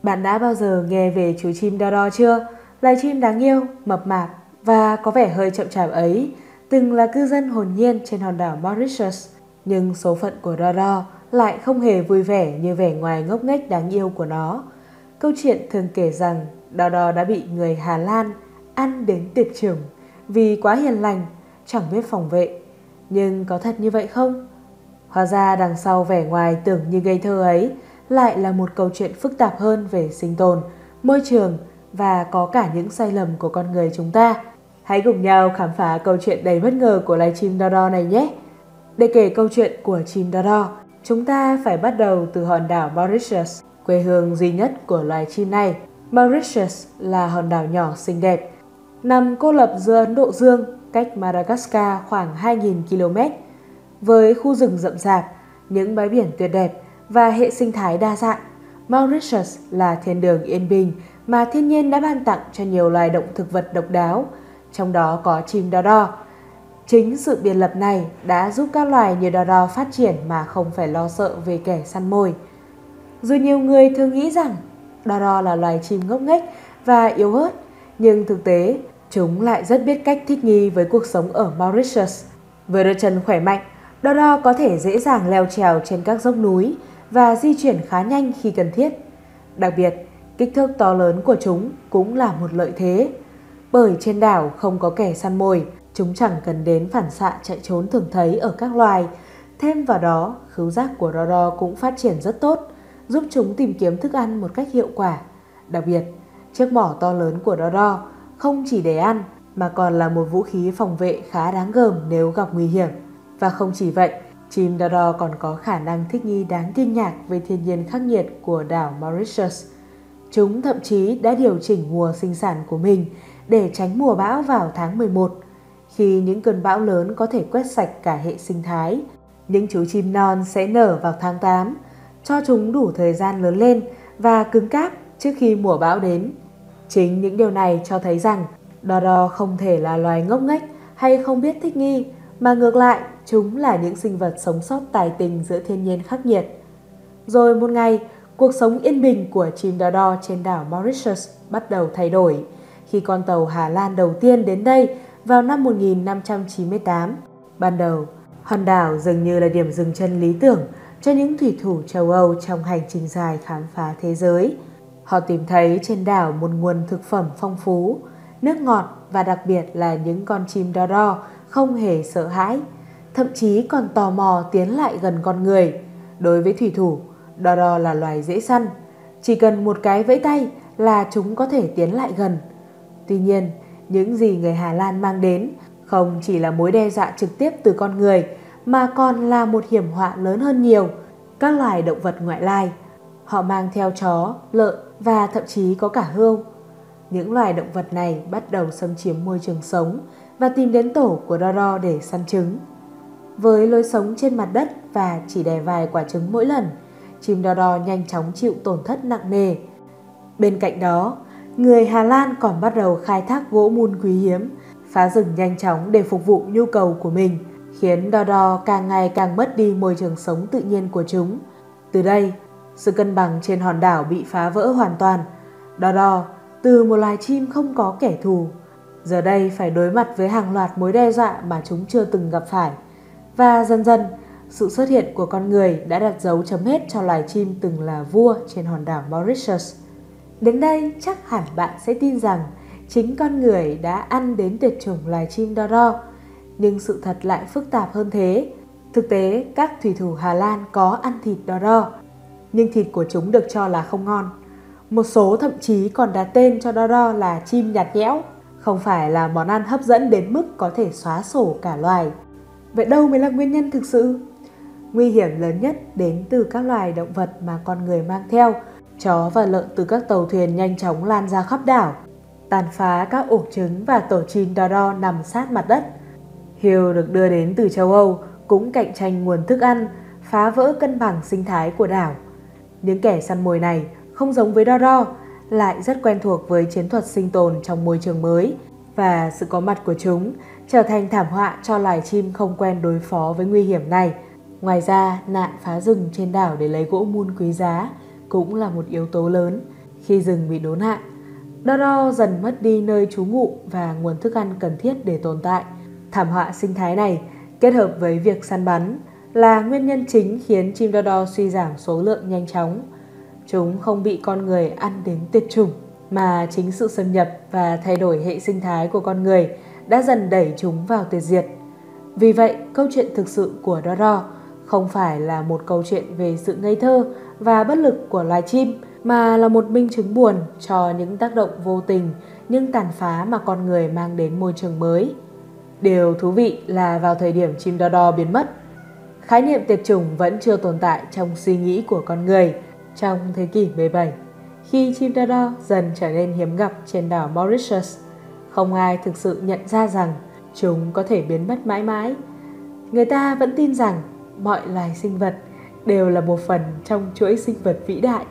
Bạn đã bao giờ nghe về chú chim Dodo chưa? Loài chim đáng yêu, mập mạp và có vẻ hơi chậm chạp ấy từng là cư dân hồn nhiên trên hòn đảo Mauritius. Nhưng số phận của Dodo lại không hề vui vẻ như vẻ ngoài ngốc nghếch đáng yêu của nó. Câu chuyện thường kể rằng Dodo đã bị người Hà Lan ăn đến tuyệt chủng vì quá hiền lành, chẳng biết phòng vệ. Nhưng có thật như vậy không? Hóa ra đằng sau vẻ ngoài tưởng như ngây thơ ấy lại là một câu chuyện phức tạp hơn về sinh tồn, môi trường và có cả những sai lầm của con người chúng ta. Hãy cùng nhau khám phá câu chuyện đầy bất ngờ của loài chim Dodo này nhé! Để kể câu chuyện của chim Dodo, chúng ta phải bắt đầu từ hòn đảo Mauritius, quê hương duy nhất của loài chim này. Mauritius là hòn đảo nhỏ xinh đẹp, nằm cô lập giữa Ấn Độ Dương, cách Madagascar khoảng 2.000 km. Với khu rừng rậm rạp, những bãi biển tuyệt đẹp và hệ sinh thái đa dạng, Mauritius là thiên đường yên bình mà thiên nhiên đã ban tặng cho nhiều loài động thực vật độc đáo, trong đó có chim Dodo. Chính sự biệt lập này đã giúp các loài như Dodo phát triển mà không phải lo sợ về kẻ săn mồi. Dù nhiều người thường nghĩ rằng Dodo là loài chim ngốc nghếch và yếu ớt, nhưng thực tế chúng lại rất biết cách thích nghi với cuộc sống ở Mauritius. Với đôi chân khỏe mạnh, Dodo có thể dễ dàng leo trèo trên các dốc núi và di chuyển khá nhanh khi cần thiết. Đặc biệt, kích thước to lớn của chúng cũng là một lợi thế. Bởi trên đảo không có kẻ săn mồi, chúng chẳng cần đến phản xạ chạy trốn thường thấy ở các loài. Thêm vào đó, khứu giác của Dodo cũng phát triển rất tốt, giúp chúng tìm kiếm thức ăn một cách hiệu quả. Đặc biệt, chiếc mỏ to lớn của Dodo không chỉ để ăn mà còn là một vũ khí phòng vệ khá đáng gờm nếu gặp nguy hiểm. Và không chỉ vậy, chim Dodo còn có khả năng thích nghi đáng kinh ngạc với thiên nhiên khắc nghiệt của đảo Mauritius. Chúng thậm chí đã điều chỉnh mùa sinh sản của mình để tránh mùa bão vào tháng 11, khi những cơn bão lớn có thể quét sạch cả hệ sinh thái. Những chú chim non sẽ nở vào tháng 8, cho chúng đủ thời gian lớn lên và cứng cáp trước khi mùa bão đến. Chính những điều này cho thấy rằng Dodo không thể là loài ngốc nghếch hay không biết thích nghi, mà ngược lại, chúng là những sinh vật sống sót tài tình giữa thiên nhiên khắc nghiệt. Rồi một ngày, cuộc sống yên bình của chim Dodo trên đảo Mauritius bắt đầu thay đổi khi con tàu Hà Lan đầu tiên đến đây vào năm 1598. Ban đầu, hòn đảo dường như là điểm dừng chân lý tưởng cho những thủy thủ châu Âu trong hành trình dài khám phá thế giới. Họ tìm thấy trên đảo một nguồn thực phẩm phong phú, nước ngọt và đặc biệt là những con chim Dodo không hề sợ hãi, thậm chí còn tò mò tiến lại gần con người. Đối với thủy thủ, Dodo là loài dễ săn, chỉ cần một cái vẫy tay là chúng có thể tiến lại gần. Tuy nhiên, những gì người Hà Lan mang đến không chỉ là mối đe dọa trực tiếp từ con người mà còn là một hiểm họa lớn hơn nhiều, các loài động vật ngoại lai. Họ mang theo chó, lợn và thậm chí có cả hươu. Những loài động vật này bắt đầu xâm chiếm môi trường sống và tìm đến tổ của Dodo để săn trứng. Với lối sống trên mặt đất và chỉ đẻ vài quả trứng mỗi lần, chim Dodo nhanh chóng chịu tổn thất nặng nề. Bên cạnh đó, người Hà Lan còn bắt đầu khai thác gỗ mun quý hiếm, phá rừng nhanh chóng để phục vụ nhu cầu của mình, khiến Dodo càng ngày càng mất đi môi trường sống tự nhiên của chúng. Từ đây, sự cân bằng trên hòn đảo bị phá vỡ hoàn toàn. Dodo, từ một loài chim không có kẻ thù, giờ đây phải đối mặt với hàng loạt mối đe dọa mà chúng chưa từng gặp phải. Và dần dần, sự xuất hiện của con người đã đặt dấu chấm hết cho loài chim từng là vua trên hòn đảo Mauritius. Đến đây chắc hẳn bạn sẽ tin rằng chính con người đã ăn đến tuyệt chủng loài chim Dodo. Nhưng sự thật lại phức tạp hơn thế. Thực tế, các thủy thủ Hà Lan có ăn thịt Dodo, nhưng thịt của chúng được cho là không ngon. Một số thậm chí còn đặt tên cho Dodo là chim nhạt nhẽo, không phải là món ăn hấp dẫn đến mức có thể xóa sổ cả loài. Vậy đâu mới là nguyên nhân thực sự? Nguy hiểm lớn nhất đến từ các loài động vật mà con người mang theo. Chó và lợn từ các tàu thuyền nhanh chóng lan ra khắp đảo, tàn phá các ổ trứng và tổ chim Dodo nằm sát mặt đất. Hươu được đưa đến từ châu Âu cũng cạnh tranh nguồn thức ăn, phá vỡ cân bằng sinh thái của đảo. Những kẻ săn mồi này không giống với Dodo, lại rất quen thuộc với chiến thuật sinh tồn trong môi trường mới, và sự có mặt của chúng trở thành thảm họa cho loài chim không quen đối phó với nguy hiểm này. Ngoài ra, nạn phá rừng trên đảo để lấy gỗ mun quý giá cũng là một yếu tố lớn. Khi rừng bị đốn hạ, Doro dần mất đi nơi trú ngụ và nguồn thức ăn cần thiết để tồn tại. Thảm họa sinh thái này kết hợp với việc săn bắn là nguyên nhân chính khiến chim Dodo suy giảm số lượng nhanh chóng. Chúng không bị con người ăn đến tuyệt chủng, mà chính sự xâm nhập và thay đổi hệ sinh thái của con người đã dần đẩy chúng vào tuyệt diệt. Vì vậy, câu chuyện thực sự của Dodo không phải là một câu chuyện về sự ngây thơ và bất lực của loài chim, mà là một minh chứng buồn cho những tác động vô tình nhưng tàn phá mà con người mang đến môi trường mới. Điều thú vị là vào thời điểm chim Dodo biến mất, khái niệm tuyệt chủng vẫn chưa tồn tại trong suy nghĩ của con người. Trong thế kỷ 17, khi chim Dodo dần trở nên hiếm gặp trên đảo Mauritius, không ai thực sự nhận ra rằng chúng có thể biến mất mãi mãi. Người ta vẫn tin rằng mọi loài sinh vật đều là một phần trong chuỗi sinh vật vĩ đại,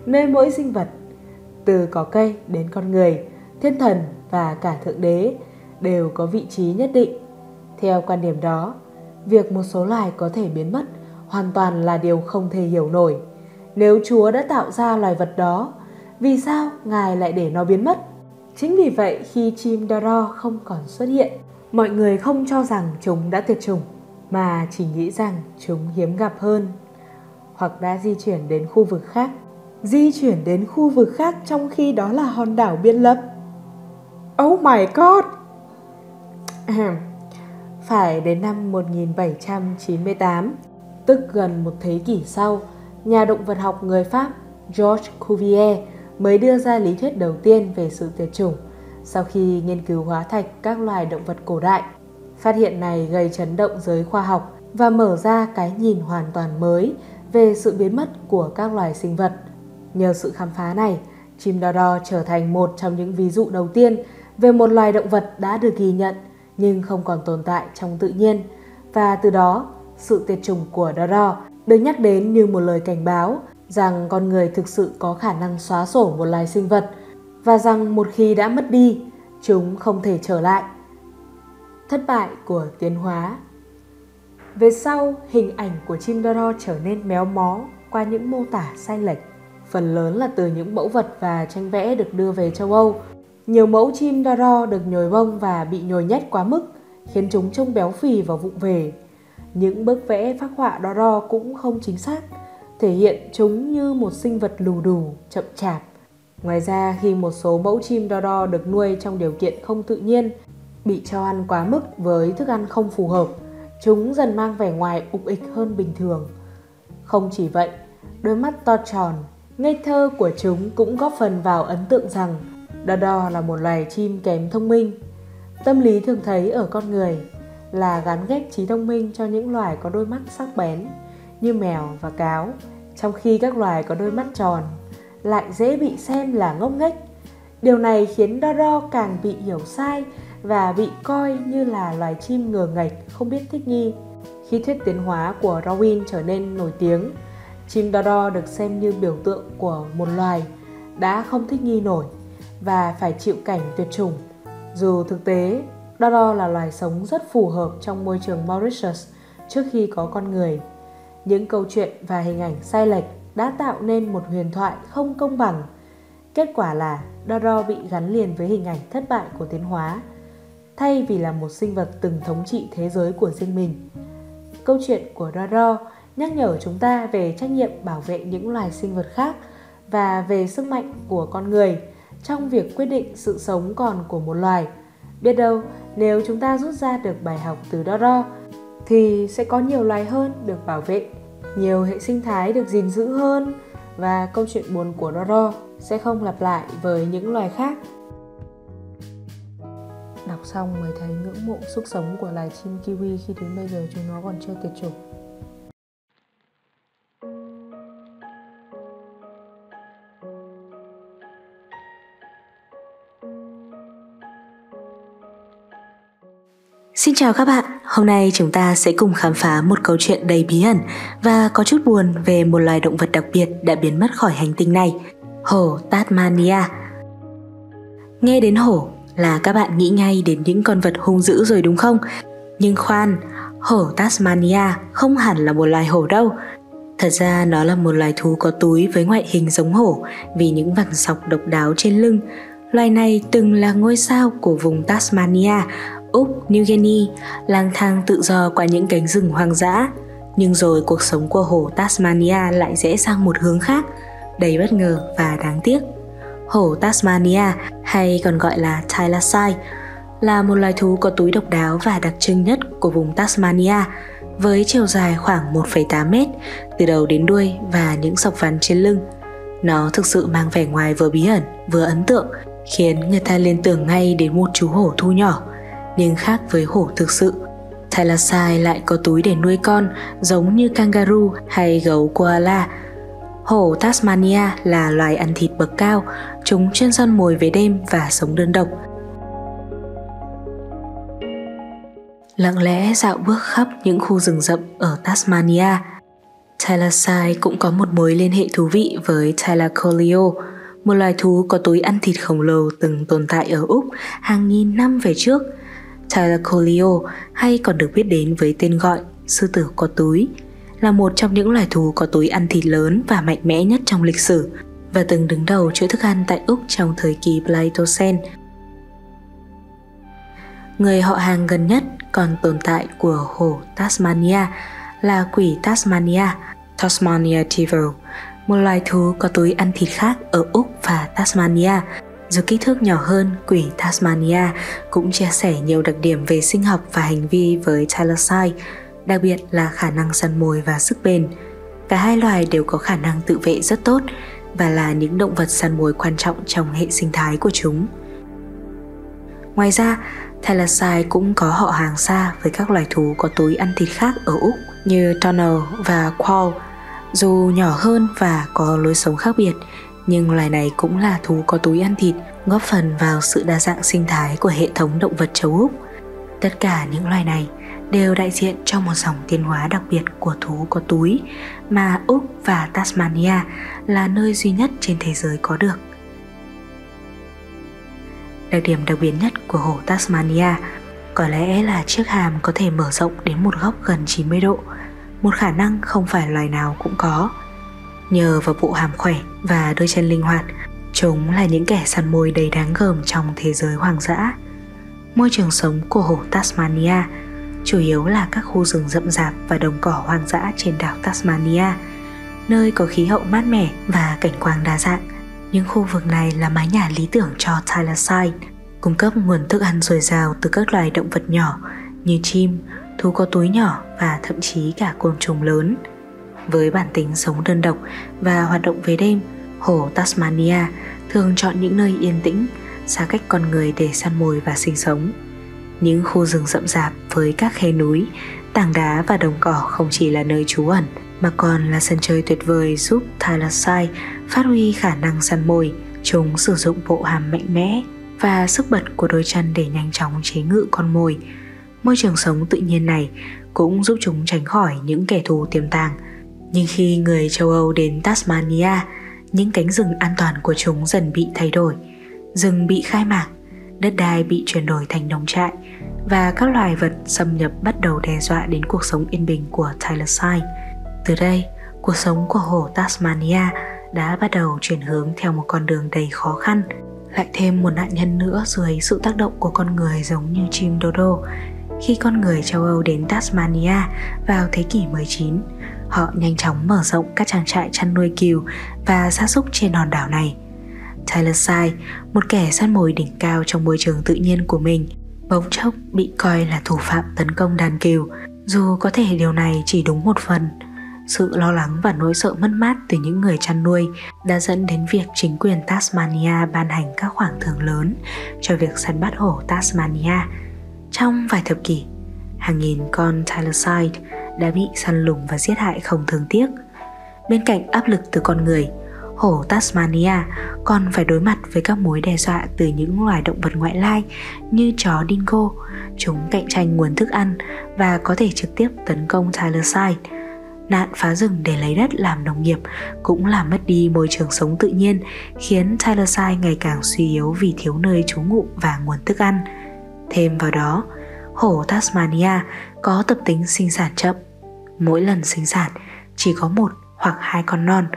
nơi mỗi sinh vật, từ cỏ cây đến con người, thiên thần và cả thượng đế, đều có vị trí nhất định. Theo quan điểm đó, việc một số loài có thể biến mất hoàn toàn là điều không thể hiểu nổi. Nếu Chúa đã tạo ra loài vật đó, vì sao Ngài lại để nó biến mất? Chính vì vậy, khi chim Dodo không còn xuất hiện, mọi người không cho rằng chúng đã tuyệt chủng, mà chỉ nghĩ rằng chúng hiếm gặp hơn, hoặc đã di chuyển đến khu vực khác. Di chuyển đến khu vực khác trong khi đó là hòn đảo biệt lập. Oh my god! Phải đến năm 1798, tức gần một thế kỷ sau, nhà động vật học người Pháp Georges Cuvier mới đưa ra lý thuyết đầu tiên về sự tuyệt chủng sau khi nghiên cứu hóa thạch các loài động vật cổ đại. Phát hiện này gây chấn động giới khoa học và mở ra cái nhìn hoàn toàn mới về sự biến mất của các loài sinh vật. Nhờ sự khám phá này, chim Dodo trở thành một trong những ví dụ đầu tiên về một loài động vật đã được ghi nhận nhưng không còn tồn tại trong tự nhiên, và từ đó sự tuyệt chủng của Dodo được nhắc đến như một lời cảnh báo rằng con người thực sự có khả năng xóa sổ một loài sinh vật, và rằng một khi đã mất đi, chúng không thể trở lại. Thất bại của tiến hóa. Về sau, hình ảnh của chim Dodo trở nên méo mó qua những mô tả sai lệch, phần lớn là từ những mẫu vật và tranh vẽ được đưa về châu Âu. Nhiều mẫu chim Dodo được nhồi bông và bị nhồi nhét quá mức, khiến chúng trông béo phì và vụng về. Những bức vẽ phác họa Dodo cũng không chính xác, thể hiện chúng như một sinh vật lù đù, chậm chạp. Ngoài ra, khi một số mẫu chim Dodo được nuôi trong điều kiện không tự nhiên, bị cho ăn quá mức với thức ăn không phù hợp, chúng dần mang vẻ ngoài ục ịch hơn bình thường. Không chỉ vậy, đôi mắt to tròn, ngây thơ của chúng cũng góp phần vào ấn tượng rằng Dodo là một loài chim kém thông minh. Tâm lý thường thấy ở con người là gán ghép trí thông minh cho những loài có đôi mắt sắc bén như mèo và cáo, trong khi các loài có đôi mắt tròn lại dễ bị xem là ngốc nghếch. Điều này khiến Dodo càng bị hiểu sai và bị coi như là loài chim ngờ nghệch, không biết thích nghi. Khi thuyết tiến hóa của Darwin trở nên nổi tiếng, chim Dodo được xem như biểu tượng của một loài đã không thích nghi nổi và phải chịu cảnh tuyệt chủng. Dù thực tế, Dodo là loài sống rất phù hợp trong môi trường Mauritius trước khi có con người. Những câu chuyện và hình ảnh sai lệch đã tạo nên một huyền thoại không công bằng. Kết quả là Dodo bị gắn liền với hình ảnh thất bại của tiến hóa, thay vì là một sinh vật từng thống trị thế giới của riêng mình. Câu chuyện của Dodo nhắc nhở chúng ta về trách nhiệm bảo vệ những loài sinh vật khác và về sức mạnh của con người trong việc quyết định sự sống còn của một loài. Biết đâu, nếu chúng ta rút ra được bài học từ Dodo, thì sẽ có nhiều loài hơn được bảo vệ, nhiều hệ sinh thái được gìn giữ hơn, và câu chuyện buồn của Dodo sẽ không lặp lại với những loài khác. Đọc xong mới thấy ngưỡng mộ sức sống của loài chim kiwi khi đến bây giờ chúng nó còn chưa tuyệt chủng. Xin chào các bạn, hôm nay chúng ta sẽ cùng khám phá một câu chuyện đầy bí ẩn và có chút buồn về một loài động vật đặc biệt đã biến mất khỏi hành tinh này, hổ Tasmania. Nghe đến hổ là các bạn nghĩ ngay đến những con vật hung dữ rồi đúng không? Nhưng khoan, hổ Tasmania không hẳn là một loài hổ đâu. Thật ra nó là một loài thú có túi với ngoại hình giống hổ vì những vằn sọc độc đáo trên lưng. Loài này từng là ngôi sao của vùng Tasmania, Úc, New Guinea, lang thang tự do qua những cánh rừng hoang dã. Nhưng rồi cuộc sống của hổ Tasmania lại rẽ sang một hướng khác, đầy bất ngờ và đáng tiếc. Hổ Tasmania, hay còn gọi là thylacine, là một loài thú có túi độc đáo và đặc trưng nhất của vùng Tasmania, với chiều dài khoảng 1,8 mét từ đầu đến đuôi và những sọc vằn trên lưng. Nó thực sự mang vẻ ngoài vừa bí ẩn vừa ấn tượng, khiến người ta liên tưởng ngay đến một chú hổ thu nhỏ. Nhưng khác với hổ thực sự, thylacine lại có túi để nuôi con giống như kangaroo hay gấu koala. Hổ Tasmania là loài ăn thịt bậc cao, chúng chuyên săn mồi về đêm và sống đơn độc. Lặng lẽ dạo bước khắp những khu rừng rậm ở Tasmania, thylacine cũng có một mối liên hệ thú vị với Thylacoleo, một loài thú có túi ăn thịt khổng lồ từng tồn tại ở Úc hàng nghìn năm về trước. Thylacoleo, hay còn được biết đến với tên gọi sư tử có túi, là một trong những loài thú có túi ăn thịt lớn và mạnh mẽ nhất trong lịch sử và từng đứng đầu chuỗi thức ăn tại Úc trong thời kỳ Pleistocene. Người họ hàng gần nhất còn tồn tại của hổ Tasmania là quỷ Tasmania, Tasmania Devil, một loài thú có túi ăn thịt khác ở Úc và Tasmania. Dù kích thước nhỏ hơn, quỷ Tasmania cũng chia sẻ nhiều đặc điểm về sinh học và hành vi với thylacine, đặc biệt là khả năng săn mồi và sức bền. Cả hai loài đều có khả năng tự vệ rất tốt và là những động vật săn mồi quan trọng trong hệ sinh thái của chúng. Ngoài ra, thylacine cũng có họ hàng xa với các loài thú có túi ăn thịt khác ở Úc như Tonnel và Quail. Dù nhỏ hơn và có lối sống khác biệt, nhưng loài này cũng là thú có túi ăn thịt, góp phần vào sự đa dạng sinh thái của hệ thống động vật châu Úc. Tất cả những loài này đều đại diện cho một dòng tiến hóa đặc biệt của thú có túi mà Úc và Tasmania là nơi duy nhất trên thế giới có được. Đặc điểm đặc biệt nhất của hổ Tasmania có lẽ là chiếc hàm có thể mở rộng đến một góc gần 90 độ, một khả năng không phải loài nào cũng có. Nhờ vào bộ hàm khỏe và đôi chân linh hoạt, chúng là những kẻ săn mồi đầy đáng gờm trong thế giới hoang dã. Môi trường sống của hổ Tasmania chủ yếu là các khu rừng rậm rạp và đồng cỏ hoang dã trên đảo Tasmania, nơi có khí hậu mát mẻ và cảnh quang đa dạng. Những khu vực này là mái nhà lý tưởng cho thylacine, cung cấp nguồn thức ăn dồi dào từ các loài động vật nhỏ như chim, thú có túi nhỏ và thậm chí cả côn trùng lớn. Với bản tính sống đơn độc và hoạt động về đêm, hổ Tasmania thường chọn những nơi yên tĩnh, xa cách con người để săn mồi và sinh sống. Những khu rừng rậm rạp với các khe núi, tảng đá và đồng cỏ không chỉ là nơi trú ẩn, mà còn là sân chơi tuyệt vời giúp thylacine phát huy khả năng săn mồi. Chúng sử dụng bộ hàm mạnh mẽ và sức bật của đôi chân để nhanh chóng chế ngự con mồi. Môi trường sống tự nhiên này cũng giúp chúng tránh khỏi những kẻ thù tiềm tàng. Nhưng khi người châu Âu đến Tasmania, những cánh rừng an toàn của chúng dần bị thay đổi. Rừng bị khai mạc, đất đai bị chuyển đổi thành nông trại và các loài vật xâm nhập bắt đầu đe dọa đến cuộc sống yên bình của thylacine. Từ đây, cuộc sống của hổ Tasmania đã bắt đầu chuyển hướng theo một con đường đầy khó khăn, lại thêm một nạn nhân nữa dưới sự tác động của con người giống như chim dodo. Khi con người châu Âu đến Tasmania vào thế kỷ 19, họ nhanh chóng mở rộng các trang trại chăn nuôi cừu và gia súc trên hòn đảo này. Thylacine, một kẻ săn mồi đỉnh cao trong môi trường tự nhiên của mình, bỗng chốc bị coi là thủ phạm tấn công đàn cừu. Dù có thể điều này chỉ đúng một phần, sự lo lắng và nỗi sợ mất mát từ những người chăn nuôi đã dẫn đến việc chính quyền Tasmania ban hành các khoản thưởng lớn cho việc săn bắt hổ Tasmania. Trong vài thập kỷ, hàng nghìn con thylacine đã bị săn lùng và giết hại không thương tiếc. Bên cạnh áp lực từ con người, hổ Tasmania còn phải đối mặt với các mối đe dọa từ những loài động vật ngoại lai như chó dingo. Chúng cạnh tranh nguồn thức ăn và có thể trực tiếp tấn công thylacine. Nạn phá rừng để lấy đất làm nông nghiệp cũng làm mất đi môi trường sống tự nhiên, khiến thylacine ngày càng suy yếu vì thiếu nơi trú ngụ và nguồn thức ăn. Thêm vào đó, hổ Tasmania có tập tính sinh sản chậm. Mỗi lần sinh sản chỉ có 1 hoặc 2 con non.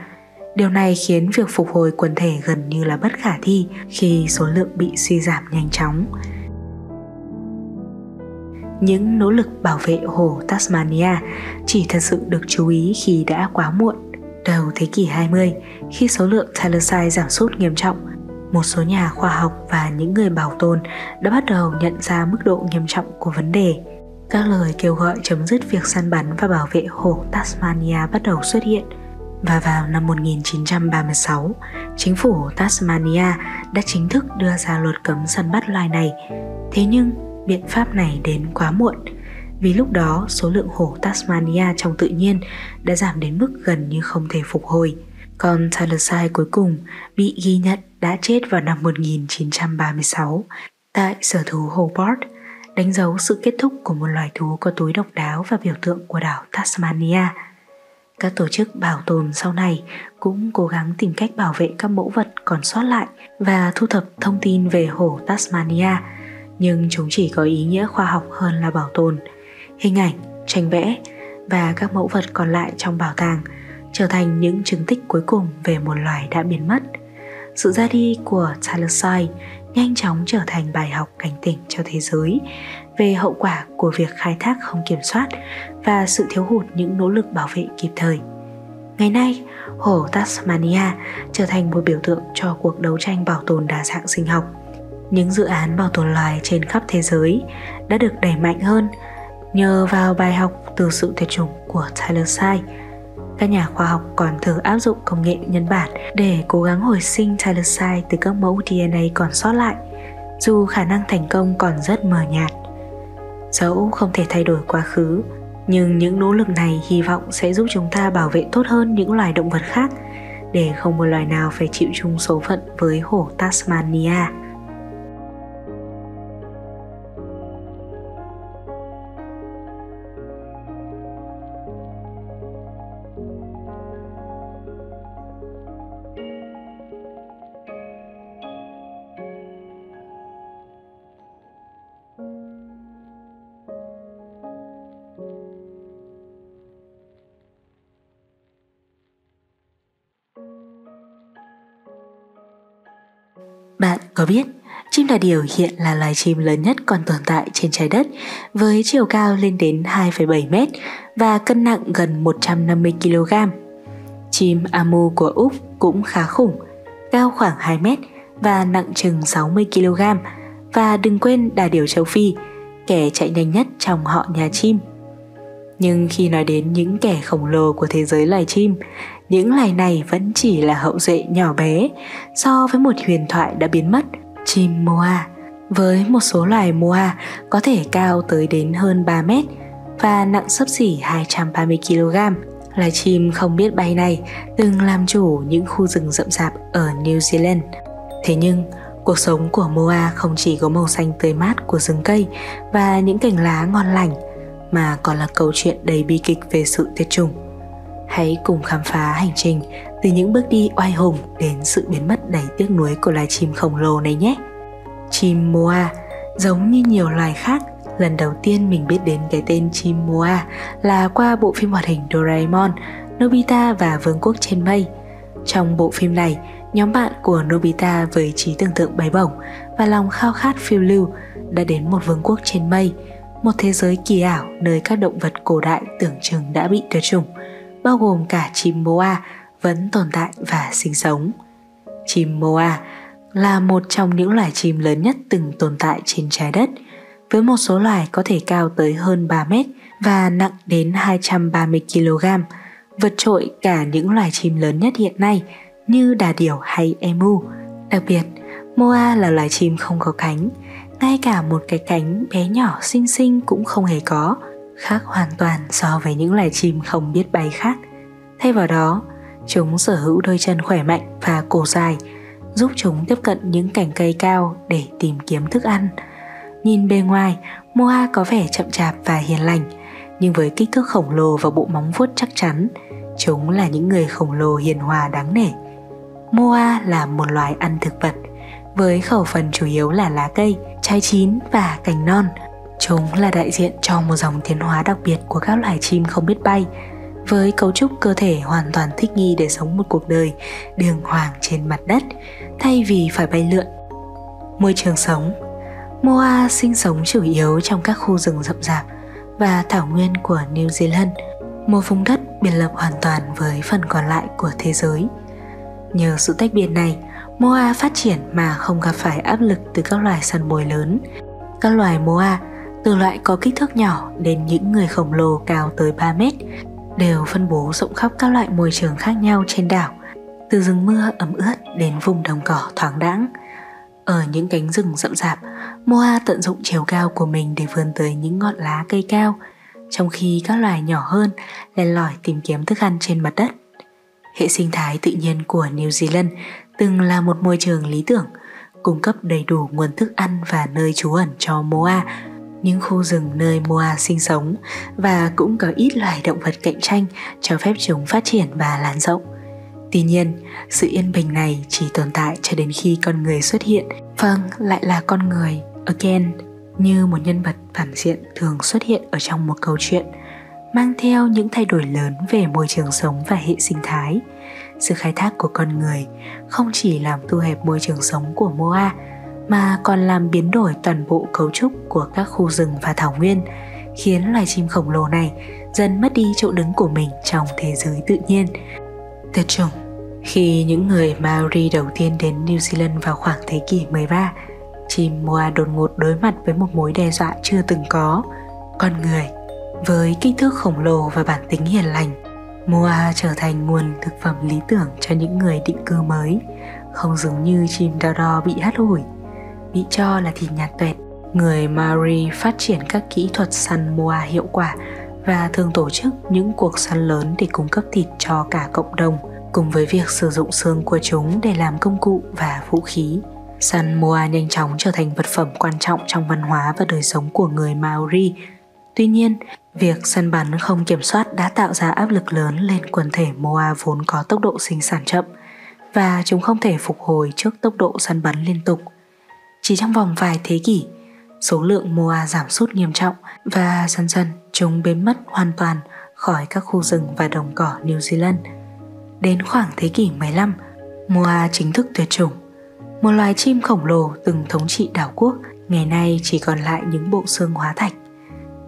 Điều này khiến việc phục hồi quần thể gần như là bất khả thi khi số lượng bị suy giảm nhanh chóng. Những nỗ lực bảo vệ hổ Tasmania chỉ thật sự được chú ý khi đã quá muộn. Đầu thế kỷ 20, khi số lượng thylacine giảm sút nghiêm trọng, một số nhà khoa học và những người bảo tồn đã bắt đầu nhận ra mức độ nghiêm trọng của vấn đề. Các lời kêu gọi chấm dứt việc săn bắn và bảo vệ hổ Tasmania bắt đầu xuất hiện. Và vào năm 1936, chính phủ Tasmania đã chính thức đưa ra luật cấm săn bắt loài này. Thế nhưng, biện pháp này đến quá muộn, vì lúc đó số lượng hổ Tasmania trong tự nhiên đã giảm đến mức gần như không thể phục hồi. Con thylacine cuối cùng bị ghi nhận đã chết vào năm 1936 tại sở thú Hobart, đánh dấu sự kết thúc của một loài thú có túi độc đáo và biểu tượng của đảo Tasmania. Các tổ chức bảo tồn sau này cũng cố gắng tìm cách bảo vệ các mẫu vật còn sót lại và thu thập thông tin về hổ Tasmania, nhưng chúng chỉ có ý nghĩa khoa học hơn là bảo tồn. Hình ảnh, tranh vẽ và các mẫu vật còn lại trong bảo tàng trở thành những chứng tích cuối cùng về một loài đã biến mất. Sự ra đi của thylacine nhanh chóng trở thành bài học cảnh tỉnh cho thế giới về hậu quả của việc khai thác không kiểm soát và sự thiếu hụt những nỗ lực bảo vệ kịp thời. Ngày nay, hổ Tasmania trở thành một biểu tượng cho cuộc đấu tranh bảo tồn đa dạng sinh học. Những dự án bảo tồn loài trên khắp thế giới đã được đẩy mạnh hơn nhờ vào bài học từ sự tuyệt chủng của thylacine. Các nhà khoa học còn thử áp dụng công nghệ nhân bản để cố gắng hồi sinh thylacine từ các mẫu DNA còn sót lại, dù khả năng thành công còn rất mờ nhạt. Dẫu không thể thay đổi quá khứ, nhưng những nỗ lực này hy vọng sẽ giúp chúng ta bảo vệ tốt hơn những loài động vật khác, để không một loài nào phải chịu chung số phận với hổ Tasmania. Bạn có biết chim đà điểu hiện là loài chim lớn nhất còn tồn tại trên trái đất, với chiều cao lên đến 2,7 mét và cân nặng gần 150 kg. Chim Amu của Úc cũng khá khủng, cao khoảng 2 mét và nặng chừng 60 kg. Và đừng quên đà điểu châu Phi, kẻ chạy nhanh nhất trong họ nhà chim. Nhưng khi nói đến những kẻ khổng lồ của thế giới loài chim, những loài này vẫn chỉ là hậu duệ nhỏ bé so với một huyền thoại đã biến mất, chim moa. Với một số loài moa có thể cao tới đến hơn 3 mét và nặng xấp xỉ 230 kg. Loài chim không biết bay này từng làm chủ những khu rừng rậm rạp ở New Zealand. Thế nhưng, cuộc sống của moa không chỉ có màu xanh tươi mát của rừng cây và những cành lá ngon lành, mà còn là câu chuyện đầy bi kịch về sự tuyệt chủng. Hãy cùng khám phá hành trình từ những bước đi oai hùng đến sự biến mất đầy tiếc nuối của loài chim khổng lồ này nhé. Chim moa, giống như nhiều loài khác, lần đầu tiên mình biết đến cái tên chim moa là qua bộ phim hoạt hình Doraemon, Nobita và Vương quốc trên mây. Trong bộ phim này, nhóm bạn của Nobita với trí tưởng tượng bay bổng và lòng khao khát phiêu lưu đã đến một vương quốc trên mây, một thế giới kỳ ảo nơi các động vật cổ đại tưởng chừng đã bị tuyệt chủng, bao gồm cả chim moa, vẫn tồn tại và sinh sống. Chim moa là một trong những loài chim lớn nhất từng tồn tại trên trái đất, với một số loài có thể cao tới hơn 3 mét và nặng đến 230 kg, vượt trội cả những loài chim lớn nhất hiện nay như đà điểu hay emu. Đặc biệt, moa là loài chim không có cánh, ngay cả một cái cánh bé nhỏ xinh xinh cũng không hề có, khác hoàn toàn so với những loài chim không biết bay khác. Thay vào đó, chúng sở hữu đôi chân khỏe mạnh và cổ dài, giúp chúng tiếp cận những cành cây cao để tìm kiếm thức ăn. Nhìn bề ngoài, moa có vẻ chậm chạp và hiền lành, nhưng với kích thước khổng lồ và bộ móng vuốt chắc chắn, chúng là những người khổng lồ hiền hòa đáng nể. Moa là một loài ăn thực vật, với khẩu phần chủ yếu là lá cây, trái chín và cành non. Chúng là đại diện cho một dòng tiến hóa đặc biệt của các loài chim không biết bay, với cấu trúc cơ thể hoàn toàn thích nghi để sống một cuộc đời đường hoàng trên mặt đất thay vì phải bay lượn. Môi trường sống: Moa sinh sống chủ yếu trong các khu rừng rậm rạp và thảo nguyên của New Zealand, một vùng đất biệt lập hoàn toàn với phần còn lại của thế giới. Nhờ sự tách biệt này, Moa phát triển mà không gặp phải áp lực từ các loài săn mồi lớn. Các loài Moa, từ loại có kích thước nhỏ đến những người khổng lồ cao tới 3 mét, đều phân bố rộng khắp các loại môi trường khác nhau trên đảo, từ rừng mưa ẩm ướt đến vùng đồng cỏ thoáng đãng. Ở những cánh rừng rậm rạp, Moa tận dụng chiều cao của mình để vươn tới những ngọn lá cây cao, trong khi các loài nhỏ hơn len lỏi tìm kiếm thức ăn trên mặt đất. Hệ sinh thái tự nhiên của New Zealand từng là một môi trường lý tưởng, cung cấp đầy đủ nguồn thức ăn và nơi trú ẩn cho Moa, những khu rừng nơi Moa sinh sống, và cũng có ít loài động vật cạnh tranh cho phép chúng phát triển và lan rộng. Tuy nhiên, sự yên bình này chỉ tồn tại cho đến khi con người xuất hiện. Vâng, lại là con người, again, như một nhân vật phản diện thường xuất hiện ở trong một câu chuyện, mang theo những thay đổi lớn về môi trường sống và hệ sinh thái. Sự khai thác của con người không chỉ làm thu hẹp môi trường sống của Moa, mà còn làm biến đổi toàn bộ cấu trúc của các khu rừng và thảo nguyên, khiến loài chim khổng lồ này dần mất đi chỗ đứng của mình trong thế giới tự nhiên. Tuyệt chủng: Khi những người Maori đầu tiên đến New Zealand vào khoảng thế kỷ 13, chim Moa đột ngột đối mặt với một mối đe dọa chưa từng có: con người. Với kích thước khổng lồ và bản tính hiền lành, Moa trở thành nguồn thực phẩm lý tưởng cho những người định cư mới. Không giống như chim Dodo bị hắt hủi, bị cho là thịt nhạt tuệt, người Maori phát triển các kỹ thuật săn Moa hiệu quả và thường tổ chức những cuộc săn lớn để cung cấp thịt cho cả cộng đồng, cùng với việc sử dụng xương của chúng để làm công cụ và vũ khí. Săn Moa nhanh chóng trở thành vật phẩm quan trọng trong văn hóa và đời sống của người Maori. Tuy nhiên, việc săn bắn không kiểm soát đã tạo ra áp lực lớn lên quần thể Moa vốn có tốc độ sinh sản chậm, và chúng không thể phục hồi trước tốc độ săn bắn liên tục. Chỉ trong vòng vài thế kỷ, số lượng Moa giảm sút nghiêm trọng và dần dần chúng biến mất hoàn toàn khỏi các khu rừng và đồng cỏ New Zealand. Đến khoảng thế kỷ 15, Moa chính thức tuyệt chủng. Một loài chim khổng lồ từng thống trị đảo quốc, ngày nay chỉ còn lại những bộ xương hóa thạch.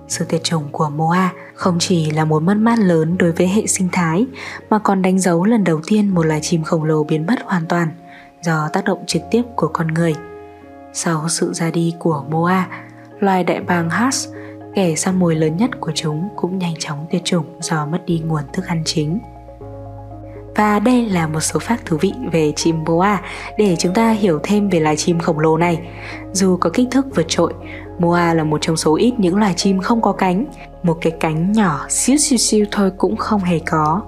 Sự tuyệt chủng của Moa không chỉ là một mất mát lớn đối với hệ sinh thái, mà còn đánh dấu lần đầu tiên một loài chim khổng lồ biến mất hoàn toàn do tác động trực tiếp của con người. Sau sự ra đi của Moa, loài đại bàng Haas, kẻ săn mồi lớn nhất của chúng, cũng nhanh chóng tuyệt chủng do mất đi nguồn thức ăn chính. Và đây là một số fact thú vị về chim Moa để chúng ta hiểu thêm về loài chim khổng lồ này. Dù có kích thước vượt trội, Moa là một trong số ít những loài chim không có cánh. Một cái cánh nhỏ xíu xíu xíu thôi cũng không hề có.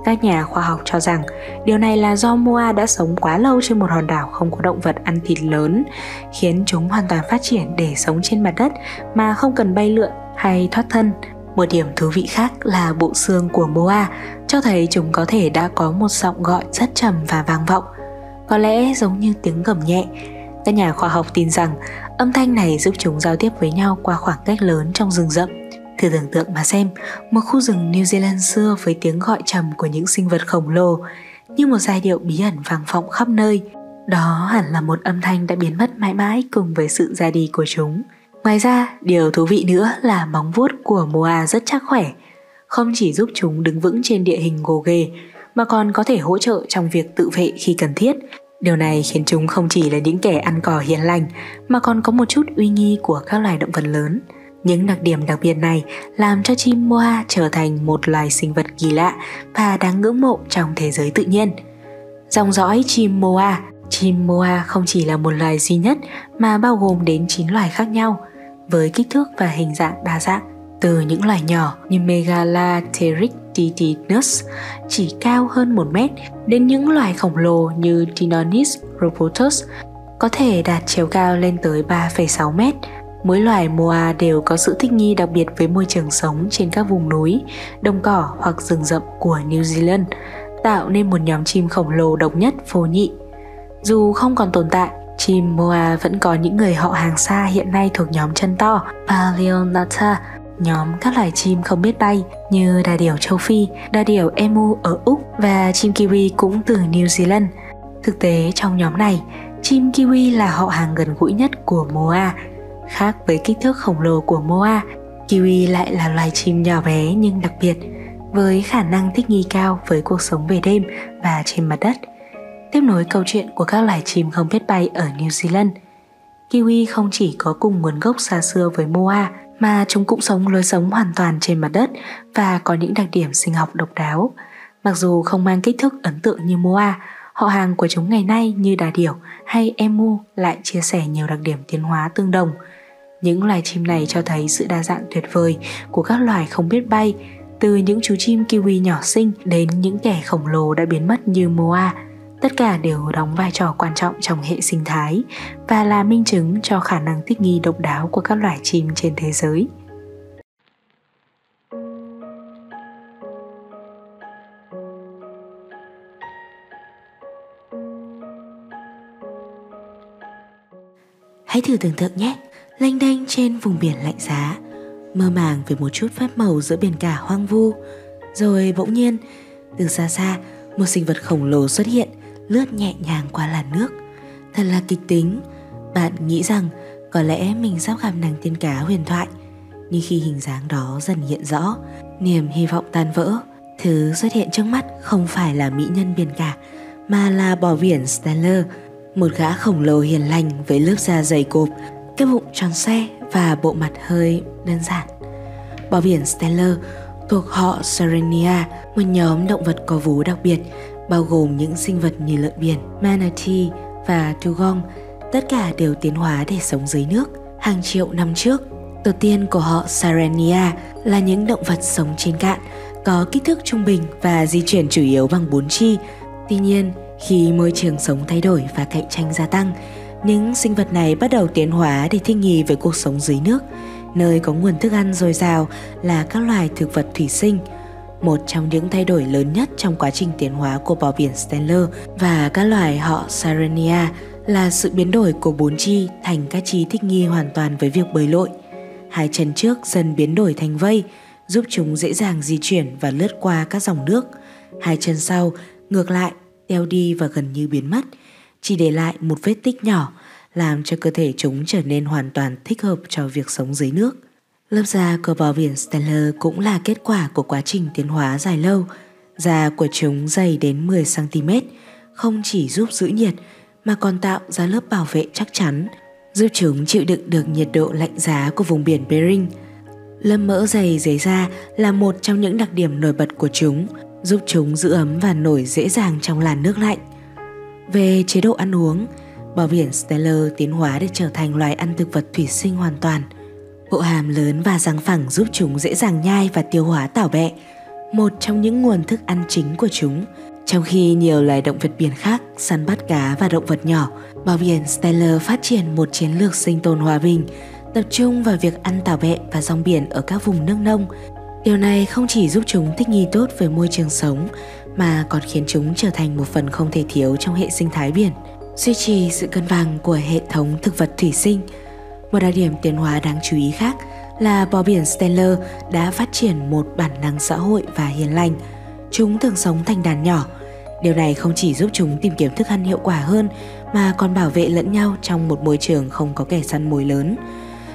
Các nhà khoa học cho rằng điều này là do Moa đã sống quá lâu trên một hòn đảo không có động vật ăn thịt lớn, khiến chúng hoàn toàn phát triển để sống trên mặt đất mà không cần bay lượn hay thoát thân. Một điểm thú vị khác là bộ xương của Moa cho thấy chúng có thể đã có một giọng gọi rất trầm và vang vọng, có lẽ giống như tiếng gầm nhẹ. Các nhà khoa học tin rằng âm thanh này giúp chúng giao tiếp với nhau qua khoảng cách lớn trong rừng rậm. Thử tưởng tượng mà xem, một khu rừng New Zealand xưa với tiếng gọi trầm của những sinh vật khổng lồ, như một giai điệu bí ẩn vang vọng khắp nơi. Đó hẳn là một âm thanh đã biến mất mãi mãi cùng với sự ra đi của chúng. Ngoài ra, điều thú vị nữa là móng vuốt của Moa rất chắc khỏe, không chỉ giúp chúng đứng vững trên địa hình gồ ghề, mà còn có thể hỗ trợ trong việc tự vệ khi cần thiết. Điều này khiến chúng không chỉ là những kẻ ăn cỏ hiền lành, mà còn có một chút uy nghi của các loài động vật lớn. Những đặc điểm đặc biệt này làm cho chim Moa trở thành một loài sinh vật kỳ lạ và đáng ngưỡng mộ trong thế giới tự nhiên. Dòng dõi chim Moa không chỉ là một loài duy nhất mà bao gồm đến 9 loài khác nhau, với kích thước và hình dạng đa dạng, từ những loài nhỏ như Megalaterididinus chỉ cao hơn 1 mét đến những loài khổng lồ như Deinonychus robotus có thể đạt chiều cao lên tới 3,6 mét. Mỗi loài Moa đều có sự thích nghi đặc biệt với môi trường sống trên các vùng núi, đồng cỏ hoặc rừng rậm của New Zealand, tạo nên một nhóm chim khổng lồ độc nhất vô nhị. Dù không còn tồn tại, chim Moa vẫn có những người họ hàng xa hiện nay thuộc nhóm chân to Paleonata Nhóm các loài chim không biết bay như đà điểu châu Phi, đà điểu emu ở Úc và chim kiwi cũng từ New Zealand. Thực tế trong nhóm này, chim kiwi là họ hàng gần gũi nhất của moa. Khác với kích thước khổng lồ của moa, kiwi lại là loài chim nhỏ bé nhưng đặc biệt, với khả năng thích nghi cao với cuộc sống về đêm và trên mặt đất. Tiếp nối câu chuyện của các loài chim không biết bay ở New Zealand, kiwi không chỉ có cùng nguồn gốc xa xưa với moa, mà chúng cũng sống lối sống hoàn toàn trên mặt đất và có những đặc điểm sinh học độc đáo. Mặc dù không mang kích thước ấn tượng như moa, họ hàng của chúng ngày nay như đà điểu hay emu lại chia sẻ nhiều đặc điểm tiến hóa tương đồng. Những loài chim này cho thấy sự đa dạng tuyệt vời của các loài không biết bay, từ những chú chim kiwi nhỏ xinh đến những kẻ khổng lồ đã biến mất như moa. Tất cả đều đóng vai trò quan trọng trong hệ sinh thái và là minh chứng cho khả năng thích nghi độc đáo của các loài chim trên thế giới. Hãy thử tưởng tượng nhé, lênh đênh trên vùng biển lạnh giá, mơ màng về một chút phép màu giữa biển cả hoang vu. Rồi bỗng nhiên, từ xa xa, một sinh vật khổng lồ xuất hiện, lướt nhẹ nhàng qua làn nước. Thật là kịch tính. Bạn nghĩ rằng có lẽ mình sắp gặp nàng tiên cá huyền thoại. Nhưng khi hình dáng đó dần hiện rõ, niềm hy vọng tan vỡ. Thứ xuất hiện trước mắt không phải là mỹ nhân biển cả, mà là bò biển Stellar, một gã khổng lồ hiền lành với lớp da dày cộp, cái bụng tròn xe và bộ mặt hơi đơn giản. Bò biển Stellar thuộc họ Sirenia, một nhóm động vật có vú đặc biệt, bao gồm những sinh vật như lợn biển, manatee và dugong. Tất cả đều tiến hóa để sống dưới nước. Hàng triệu năm trước, tổ tiên của họ Sirenia là những động vật sống trên cạn, có kích thước trung bình và di chuyển chủ yếu bằng 4 chi. Tuy nhiên, khi môi trường sống thay đổi và cạnh tranh gia tăng, những sinh vật này bắt đầu tiến hóa để thích nghi với cuộc sống dưới nước, nơi có nguồn thức ăn dồi dào là các loài thực vật thủy sinh. Một trong những thay đổi lớn nhất trong quá trình tiến hóa của bò biển Stellar và các loài họ Sirenia là sự biến đổi của 4 chi thành các chi thích nghi hoàn toàn với việc bơi lội. Hai chân trước dần biến đổi thành vây, giúp chúng dễ dàng di chuyển và lướt qua các dòng nước. Hai chân sau, ngược lại, teo đi và gần như biến mất, chỉ để lại một vết tích nhỏ, làm cho cơ thể chúng trở nên hoàn toàn thích hợp cho việc sống dưới nước. Lớp da của bò biển Stellar cũng là kết quả của quá trình tiến hóa dài lâu. Da của chúng dày đến 10 cm, không chỉ giúp giữ nhiệt mà còn tạo ra lớp bảo vệ chắc chắn, giúp chúng chịu đựng được nhiệt độ lạnh giá của vùng biển Bering. Lớp mỡ dày dưới da là một trong những đặc điểm nổi bật của chúng, giúp chúng giữ ấm và nổi dễ dàng trong làn nước lạnh. Về chế độ ăn uống, bò biển Stellar tiến hóa để trở thành loài ăn thực vật thủy sinh hoàn toàn. Bộ hàm lớn và răng phẳng giúp chúng dễ dàng nhai và tiêu hóa tảo bẹ, một trong những nguồn thức ăn chính của chúng. Trong khi nhiều loài động vật biển khác săn bắt cá và động vật nhỏ, bò biển Stellar phát triển một chiến lược sinh tồn hòa bình, tập trung vào việc ăn tảo bẹ và rong biển ở các vùng nước nông. Điều này không chỉ giúp chúng thích nghi tốt với môi trường sống, mà còn khiến chúng trở thành một phần không thể thiếu trong hệ sinh thái biển, duy trì sự cân bằng của hệ thống thực vật thủy sinh. Một đặc điểm tiến hóa đáng chú ý khác là bò biển Stellar đã phát triển một bản năng xã hội và hiền lành. Chúng thường sống thành đàn nhỏ. Điều này không chỉ giúp chúng tìm kiếm thức ăn hiệu quả hơn, mà còn bảo vệ lẫn nhau trong một môi trường không có kẻ săn mồi lớn.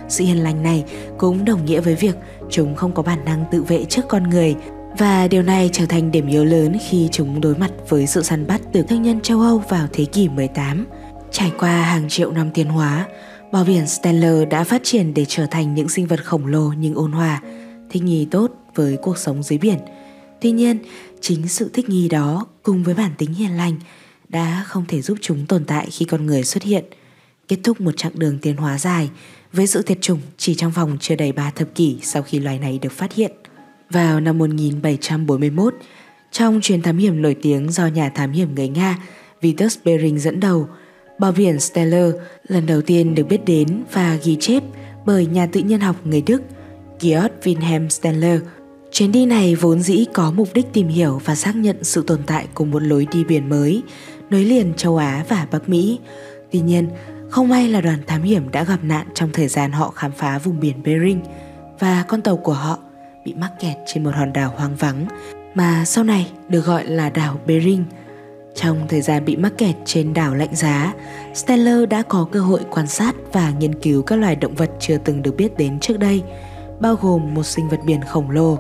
Sự hiền lành này cũng đồng nghĩa với việc chúng không có bản năng tự vệ trước con người, và điều này trở thành điểm yếu lớn khi chúng đối mặt với sự săn bắt từ thương nhân châu Âu vào thế kỷ 18. Trải qua hàng triệu năm tiến hóa, bò biển Stellar đã phát triển để trở thành những sinh vật khổng lồ nhưng ôn hòa, thích nghi tốt với cuộc sống dưới biển. Tuy nhiên, chính sự thích nghi đó cùng với bản tính hiền lành đã không thể giúp chúng tồn tại khi con người xuất hiện, kết thúc một chặng đường tiến hóa dài với sự tuyệt chủng chỉ trong vòng chưa đầy 3 thập kỷ sau khi loài này được phát hiện. Vào năm 1741, trong chuyến thám hiểm nổi tiếng do nhà thám hiểm người Nga Vitus Bering dẫn đầu, bò biển Stellar lần đầu tiên được biết đến và ghi chép bởi nhà tự nhiên học người Đức Georg Wilhelm Steller. Chuyến đi này vốn dĩ có mục đích tìm hiểu và xác nhận sự tồn tại của một lối đi biển mới nối liền châu Á và Bắc Mỹ. Tuy nhiên, không may là đoàn thám hiểm đã gặp nạn trong thời gian họ khám phá vùng biển Bering. và con tàu của họ bị mắc kẹt trên một hòn đảo hoang vắng mà sau này được gọi là đảo Bering. Trong thời gian bị mắc kẹt trên đảo lạnh giá, Steller đã có cơ hội quan sát và nghiên cứu các loài động vật chưa từng được biết đến trước đây, bao gồm một sinh vật biển khổng lồ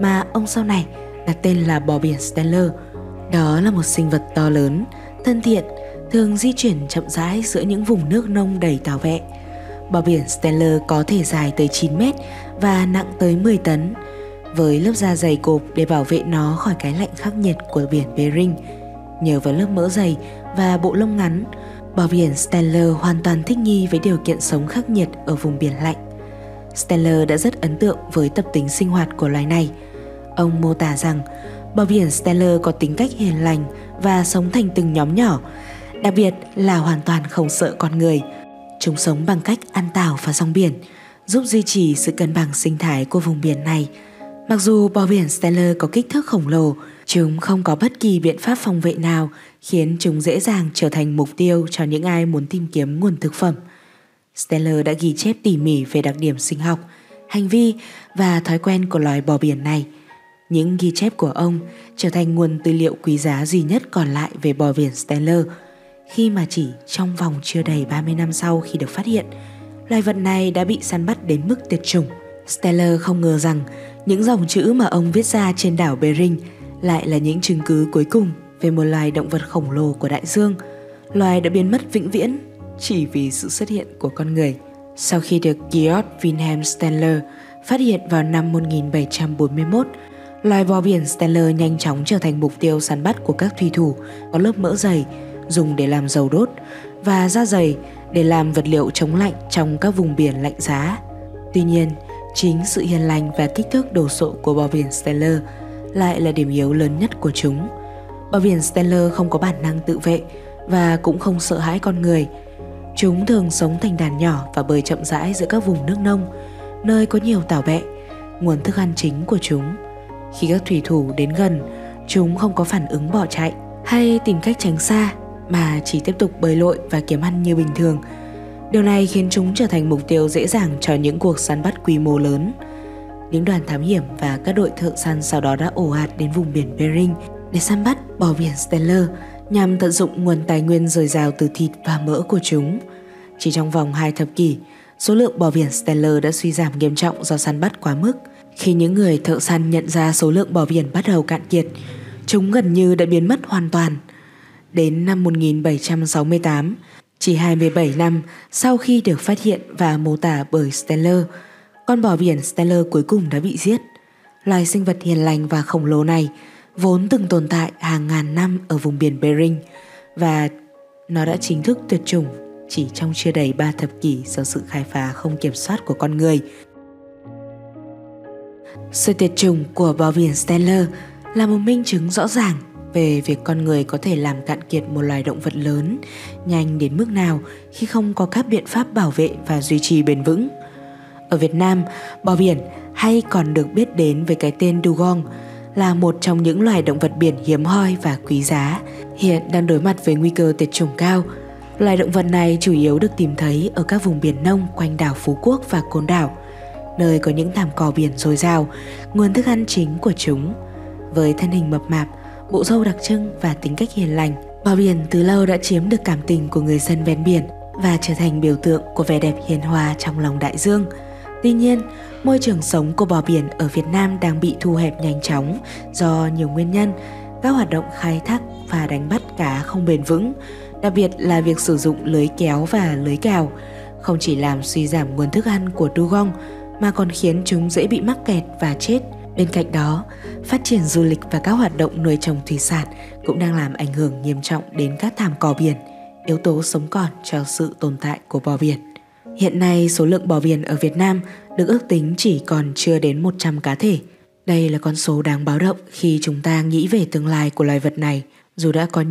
mà ông sau này đặt tên là bò biển Steller. Đó là một sinh vật to lớn, thân thiện, thường di chuyển chậm rãi giữa những vùng nước nông đầy tảo vẹ. Bò biển Steller có thể dài tới 9 mét và nặng tới 10 tấn, với lớp da dày cộp để bảo vệ nó khỏi cái lạnh khắc nghiệt của biển Bering. Nhờ vào lớp mỡ dày và bộ lông ngắn, bò biển Steller hoàn toàn thích nghi với điều kiện sống khắc nghiệt ở vùng biển lạnh. Steller đã rất ấn tượng với tập tính sinh hoạt của loài này. Ông mô tả rằng bò biển Steller có tính cách hiền lành và sống thành từng nhóm nhỏ, đặc biệt là hoàn toàn không sợ con người. Chúng sống bằng cách ăn tảo và rong biển, giúp duy trì sự cân bằng sinh thái của vùng biển này. Mặc dù bò biển Steller có kích thước khổng lồ, chúng không có bất kỳ biện pháp phòng vệ nào khiến chúng dễ dàng trở thành mục tiêu cho những ai muốn tìm kiếm nguồn thực phẩm. Steller đã ghi chép tỉ mỉ về đặc điểm sinh học, hành vi và thói quen của loài bò biển này. Những ghi chép của ông trở thành nguồn tư liệu quý giá duy nhất còn lại về bò biển Steller, khi mà chỉ trong vòng chưa đầy 30 năm sau khi được phát hiện, loài vật này đã bị săn bắt đến mức tuyệt chủng. Steller không ngờ rằng những dòng chữ mà ông viết ra trên đảo Bering lại là những chứng cứ cuối cùng về một loài động vật khổng lồ của đại dương, loài đã biến mất vĩnh viễn chỉ vì sự xuất hiện của con người. Sau khi được Georg Wilhelm Steller phát hiện vào năm 1741, loài bò biển Steller nhanh chóng trở thành mục tiêu săn bắt của các thủy thủ có lớp mỡ dày dùng để làm dầu đốt và da dày để làm vật liệu chống lạnh trong các vùng biển lạnh giá. Tuy nhiên, chính sự hiền lành và kích thước đồ sộ của bò biển Steller lại là điểm yếu lớn nhất của chúng. Bò biển Steller không có bản năng tự vệ và cũng không sợ hãi con người. Chúng thường sống thành đàn nhỏ và bơi chậm rãi giữa các vùng nước nông, nơi có nhiều tảo bẹ, nguồn thức ăn chính của chúng. Khi các thủy thủ đến gần, chúng không có phản ứng bỏ chạy hay tìm cách tránh xa, mà chỉ tiếp tục bơi lội và kiếm ăn như bình thường. Điều này khiến chúng trở thành mục tiêu dễ dàng cho những cuộc săn bắt quy mô lớn. Những đoàn thám hiểm và các đội thợ săn sau đó đã ồ ạt đến vùng biển Bering để săn bắt bò biển Steller nhằm tận dụng nguồn tài nguyên dồi dào từ thịt và mỡ của chúng. Chỉ trong vòng 2 thập kỷ, số lượng bò biển Steller đã suy giảm nghiêm trọng do săn bắt quá mức. Khi những người thợ săn nhận ra số lượng bò biển bắt đầu cạn kiệt, chúng gần như đã biến mất hoàn toàn. Đến năm 1768, chỉ 27 năm sau khi được phát hiện và mô tả bởi Steller, con bò biển Steller cuối cùng đã bị giết. Loài sinh vật hiền lành và khổng lồ này vốn từng tồn tại hàng ngàn năm ở vùng biển Bering, và nó đã chính thức tuyệt chủng chỉ trong chưa đầy 3 thập kỷ do sự khai phá không kiểm soát của con người. Sự tuyệt chủng của bò biển Steller là một minh chứng rõ ràng về việc con người có thể làm cạn kiệt một loài động vật lớn nhanh đến mức nào khi không có các biện pháp bảo vệ và duy trì bền vững. Ở Việt Nam, bò biển hay còn được biết đến với cái tên dugong là một trong những loài động vật biển hiếm hoi và quý giá, hiện đang đối mặt với nguy cơ tuyệt chủng cao. Loài động vật này chủ yếu được tìm thấy ở các vùng biển nông quanh đảo Phú Quốc và Côn Đảo, nơi có những thảm cỏ biển dồi dào, nguồn thức ăn chính của chúng. Với thân hình mập mạp, bộ râu đặc trưng và tính cách hiền lành, bò biển từ lâu đã chiếm được cảm tình của người dân ven biển và trở thành biểu tượng của vẻ đẹp hiền hòa trong lòng đại dương. Tuy nhiên, môi trường sống của bò biển ở Việt Nam đang bị thu hẹp nhanh chóng do nhiều nguyên nhân. Các hoạt động khai thác và đánh bắt cá không bền vững, đặc biệt là việc sử dụng lưới kéo và lưới cào, không chỉ làm suy giảm nguồn thức ăn của dugong mà còn khiến chúng dễ bị mắc kẹt và chết. Bên cạnh đó, phát triển du lịch và các hoạt động nuôi trồng thủy sản cũng đang làm ảnh hưởng nghiêm trọng đến các thảm cỏ biển, yếu tố sống còn cho sự tồn tại của bò biển. Hiện nay, số lượng bò biển ở Việt Nam được ước tính chỉ còn chưa đến 100 cá thể. Đây là con số đáng báo động khi chúng ta nghĩ về tương lai của loài vật này. Dù đã có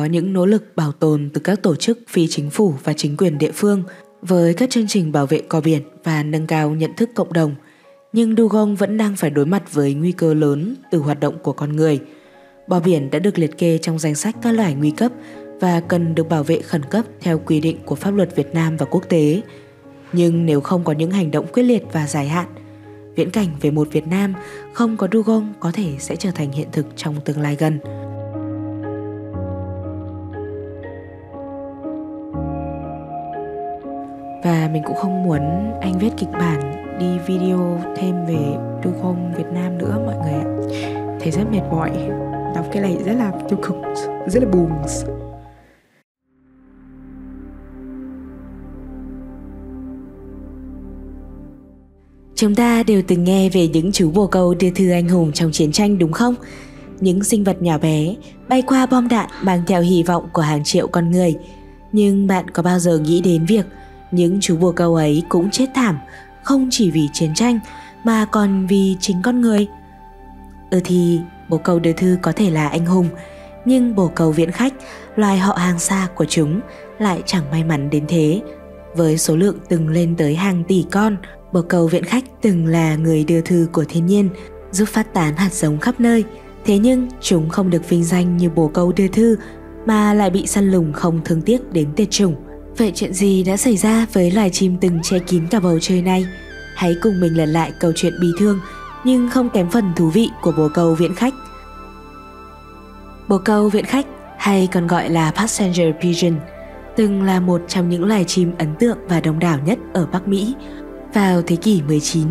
những nỗ lực bảo tồn từ các tổ chức phi chính phủ và chính quyền địa phương với các chương trình bảo vệ cò biển và nâng cao nhận thức cộng đồng, nhưng dugong vẫn đang phải đối mặt với nguy cơ lớn từ hoạt động của con người. Bò biển đã được liệt kê trong danh sách các loài nguy cấp và cần được bảo vệ khẩn cấp theo quy định của pháp luật Việt Nam và quốc tế. Nhưng nếu không có những hành động quyết liệt và dài hạn, viễn cảnh về một Việt Nam không có dugong có thể sẽ trở thành hiện thực trong tương lai gần. Và mình cũng không muốn anh viết kịch bản đi video thêm về dugong Việt Nam nữa mọi người ạ. Thấy rất mệt mỏi, đọc cái này rất là tiêu cực, rất là buồn. Chúng ta đều từng nghe về những chú bồ câu đưa thư anh hùng trong chiến tranh đúng không? Những sinh vật nhỏ bé bay qua bom đạn mang theo hy vọng của hàng triệu con người. Nhưng bạn có bao giờ nghĩ đến việc những chú bồ câu ấy cũng chết thảm, không chỉ vì chiến tranh mà còn vì chính con người? Thì bồ câu đưa thư có thể là anh hùng, nhưng bồ câu viễn khách, loài họ hàng xa của chúng, lại chẳng may mắn đến thế. Với số lượng từng lên tới hàng tỷ con, bồ câu viễn khách từng là người đưa thư của thiên nhiên, giúp phát tán hạt giống khắp nơi. Thế nhưng chúng không được vinh danh như bồ câu đưa thư, mà lại bị săn lùng không thương tiếc đến tuyệt chủng. Vậy chuyện gì đã xảy ra với loài chim từng che kín cả bầu trời này? Hãy cùng mình lần lại câu chuyện bi thương nhưng không kém phần thú vị của bồ câu viễn khách. Bồ câu viễn khách, hay còn gọi là passenger pigeon, từng là một trong những loài chim ấn tượng và đông đảo nhất ở Bắc Mỹ. Vào thế kỷ 19,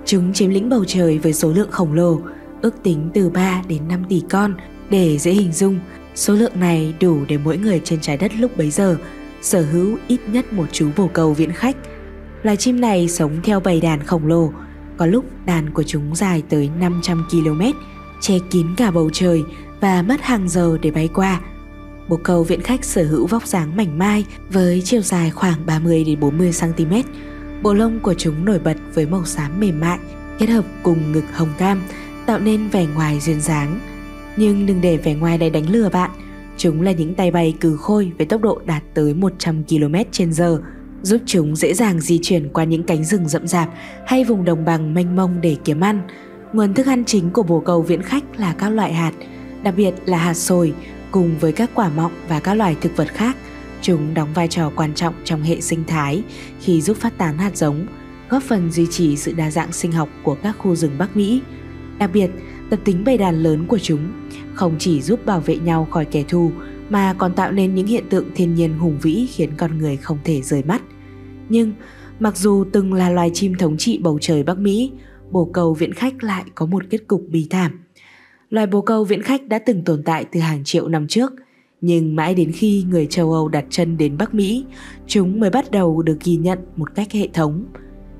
chúng chiếm lĩnh bầu trời với số lượng khổng lồ, ước tính từ 3 đến 5 tỷ con. Để dễ hình dung, số lượng này đủ để mỗi người trên trái đất lúc bấy giờ sở hữu ít nhất một chú bồ câu viễn khách. Loài chim này sống theo bầy đàn khổng lồ, có lúc đàn của chúng dài tới 500 km, che kín cả bầu trời và mất hàng giờ để bay qua. Bồ câu viễn khách sở hữu vóc dáng mảnh mai với chiều dài khoảng 30 đến 40 cm. Bộ lông của chúng nổi bật với màu xám mềm mại, kết hợp cùng ngực hồng cam, tạo nên vẻ ngoài duyên dáng. Nhưng đừng để vẻ ngoài này đánh lừa bạn. Chúng là những tay bay cừ khôi với tốc độ đạt tới 100 km/h, giúp chúng dễ dàng di chuyển qua những cánh rừng rậm rạp hay vùng đồng bằng mênh mông để kiếm ăn. Nguồn thức ăn chính của bồ câu viễn khách là các loại hạt, đặc biệt là hạt sồi, cùng với các quả mọng và các loài thực vật khác. Chúng đóng vai trò quan trọng trong hệ sinh thái khi giúp phát tán hạt giống, góp phần duy trì sự đa dạng sinh học của các khu rừng Bắc Mỹ. Đặc biệt, tập tính bầy đàn lớn của chúng không chỉ giúp bảo vệ nhau khỏi kẻ thù mà còn tạo nên những hiện tượng thiên nhiên hùng vĩ khiến con người không thể rời mắt. Nhưng mặc dù từng là loài chim thống trị bầu trời Bắc Mỹ, bồ câu viễn khách lại có một kết cục bi thảm. Loài bồ câu viễn khách đã từng tồn tại từ hàng triệu năm trước, nhưng mãi đến khi người châu Âu đặt chân đến Bắc Mỹ, chúng mới bắt đầu được ghi nhận một cách hệ thống.